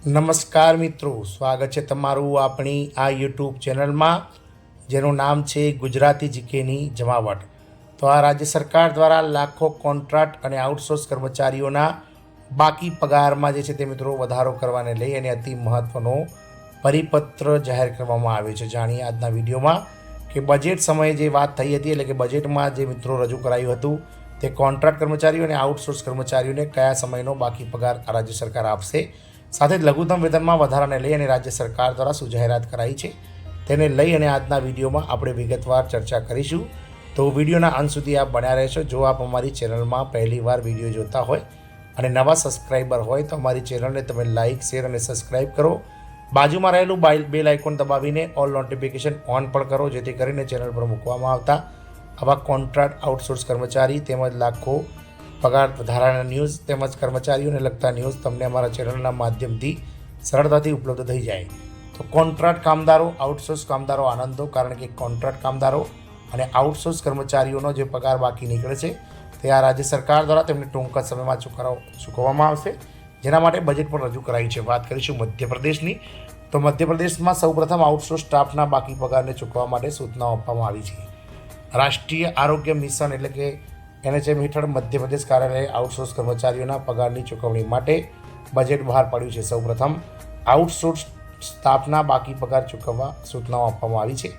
નમસ્કાર મિત્રો, સ્વાગત છે તમારું આપણી આ યુટ્યુબ ચેનલમાં જેનું નામ છે ગુજરાતી જીકેની જમાવટ। તો આ રાજ્ય સરકાર દ્વારા લાખો કોન્ટ્રાક્ટ અને આઉટસોર્સ કર્મચારીઓના બાકી પગારમાં જે છે તે મિત્રો વધારો કરવાને લઈ અને અતિ મહત્ત્વનો પરિપત્ર જાહેર કરવામાં આવ્યો છે। જાણીએ આજના વિડીયોમાં કે બજેટ સમયે જે વાત થઈ હતી, એટલે કે બજેટમાં જે મિત્રો રજૂ કરાયું હતું તે કોન્ટ્રાક્ટ કર્મચારીઓ અને આઉટસોર્સ કર્મચારીઓને કયા સમયનો બાકી પગાર રાજ્ય સરકાર આપશે, સાથે જ લઘુત્તમ વેતનમાં વધારાને લઈ અને રાજ્ય સરકાર દ્વારા શું જાહેરાત કરાઈ છે તેને લઈ અને આજના વિડીયોમાં આપણે વિગતવાર ચર્ચા કરીશું। તો વિડીયોના અંત સુધી આપ બન્યા રહેશો। જો આપ અમારી ચેનલમાં પહેલીવાર વિડીયો જોતા હોય અને નવા સબસ્ક્રાઈબર હોય તો અમારી ચેનલને તમે લાઇક, શેર અને સબસ્ક્રાઈબ કરો। બાજુમાં રહેલું બેલ આઇકોન દબાવીને ઓલ નોટિફિકેશન ઓન પણ કરો, જેથી કરીને ચેનલ પર મૂકવામાં આવતા આવા કોન્ટ્રાક્ટ, આઉટસોર્સ કર્મચારી તેમજ લાખો પગાર વધારાના ન્યૂઝ તેમજ કર્મચારીઓને લગતા ન્યૂઝ તમને અમારા ચેનલના માધ્યમથી સરળતાથી ઉપલબ્ધ થઈ જાય। તો કોન્ટ્રાક્ટ કામદારો, આઉટસોર્સ કામદારો આનંદો, કારણ કે કોન્ટ્રાક્ટ કામદારો અને આઉટસોર્સ કર્મચારીઓનો જે પગાર બાકી નીકળે છે તે આ રાજ્ય સરકાર દ્વારા તેમને ટૂંક જ સમયમાં ચૂકવવામાં આવશે, જેના માટે બજેટ પણ રજૂ કરાઈ છે। વાત કરીશું મધ્યપ્રદેશની, તો મધ્યપ્રદેશમાં સૌપ્રથમ આઉટસોર્સ સ્ટાફના બાકી પગારને ચૂકવવા માટે સૂચનાઓ આપવામાં આવી છે। રાષ્ટ્રીય આરોગ્ય મિશન એટલે કે NHM હેઠળ મધ્યપ્રદેશ કાર્યાલયે આઉટસોર્સ કર્મચારીઓના પગારની ચૂકવણી માટે બજેટ બહાર પાડ્યું છે। સૌપ્રથમ આઉટસોર્સ સ્ટાફના બાકી પગાર ચૂકવવા સૂચનાઓ આપવામાં આવી છે।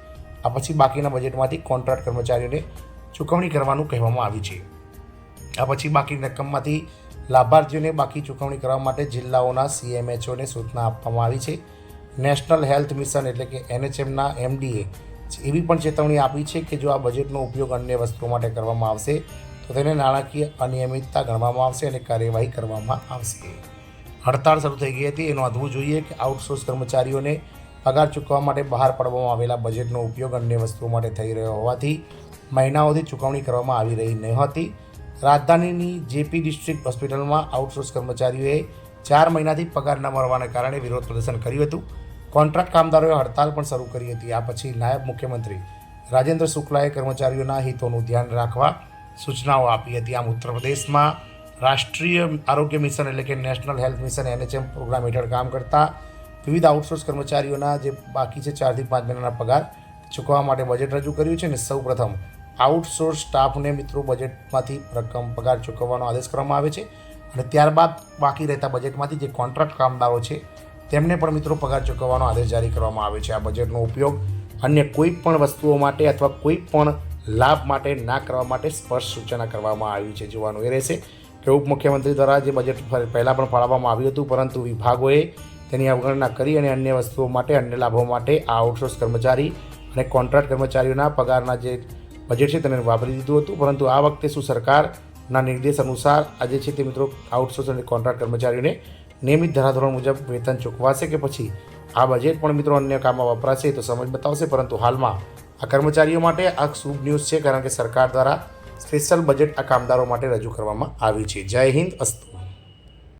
આ પછી બાકીના બજેટમાંથી કોન્ટ્રાક્ટ કર્મચારીઓને ચૂકવણી કરવાનું કહેવામાં આવ્યું છે। આ પછી બાકીની રકમમાંથી લાભાર્થીઓને બાકી ચૂકવણી કરવા માટે જિલ્લાઓના CMHOને સૂચના આપવામાં આવી છે। નેશનલ હેલ્થ મિશન એટલે કે NHMના MDએ એવી પણ ચેતવણી આપી છે કે જો આ બજેટનો ઉપયોગ અન્ય વસ્તુઓ માટે કરવામાં આવશે તો તેને નાણાકીય અનિયમિતતા ગણવામાં આવશે અને કાર્યવાહી કરવામાં આવશે। હડતાળ શરૂ થઈ ગઈ હતી, એ નોંધવું જોઈએ કે આઉટસોર્સ કર્મચારીઓને પગાર ચૂકવવા માટે બહાર પાડવામાં આવેલા બજેટનો ઉપયોગ અન્ય વસ્તુઓ માટે થઈ રહ્યો હોવાથી મહિનાઓથી ચૂકવણી કરવામાં આવી રહી ન હતી। રાજધાનીની JP ડિસ્ટ્રિક્ટ હોસ્પિટલમાં આઉટસોર્સ કર્મચારીઓએ 4 મહિનાથી પગાર ન મળવાને કારણે વિરોધ પ્રદર્શન કર્યું હતું। કોન્ટ્રાક્ટ કામદારોએ હડતાળ પણ શરૂ કરી હતી। આ પછી નાયબ મુખ્યમંત્રી રાજેન્દ્ર શુક્લાએ કર્મચારીઓના હિતોનું ધ્યાન રાખવા સૂચનાઓ આપી હતી। આમ ઉત્તર પ્રદેશમાં રાષ્ટ્રીય આરોગ્ય મિશન એટલે કે national health mission NHM program હેઠળ કામ કરતા વિવિધ આઉટસોર્સ કર્મચારીઓના જે બાકી છે 4 થી 5 મહિનાના પગાર ચૂકવવા માટે બજેટ રજૂ કર્યું છે અને સૌપ્રથમ આઉટસોર્સ સ્ટાફને મિત્રો બજેટમાંથી રકમ પગાર ચૂકવવાનો આદેશ કરવામાં આવે છે અને ત્યારબાદ બાકી રહેતા બજેટમાંથી જે કોન્ટ્રાક્ટ કામદારો છે તેમને પણ મિત્રો પગાર ચૂકવવાનો આદેશ જારી કરવામાં આવે છે। આ બજેટનો ઉપયોગ અન્ય કોઈ પણ વસ્તુઓ માટે અથવા કોઈ પણ લાભ માટે ના કરવા માટે સ્પષ્ટ સૂચના કરવામાં આવી છે। જોવાનું એ રહેશે કે ઉપમુખ્યમંત્રી દ્વારા જે બજેટ પહેલાં પણ ફાળવવામાં આવ્યું હતું, પરંતુ વિભાગોએ તેની અવગણના કરી અને અન્ય વસ્તુઓ માટે, અન્ય લાભો માટે આ આઉટસોર્સ કર્મચારી અને કોન્ટ્રાક્ટ કર્મચારીઓના પગારના જે બજેટ છે તેને વાપરી દીધું હતું। પરંતુ આ વખતે શું સરકારના નિર્દેશ અનુસાર આજે છે તે મિત્રો આઉટસોર્સ અને કોન્ટ્રાક્ટ કર્મચારીઓને નિયમિત ધારાધોરણ મુજબ વેતન ચૂકવાશે કે પછી આ બજેટ પણ મિત્રો અન્ય કામમાં વપરાશે તો સમજ બતાવશે। પરંતુ હાલમાં આ કર્મચારીઓ માટે આ શુભ ન્યૂઝ છે, કારણ કે સરકાર દ્વારા સ્પેશિયલ બજેટ આ કામદારો માટે રજૂ કરવામાં આવી છે। જય હિન્દ, અસ્તુ।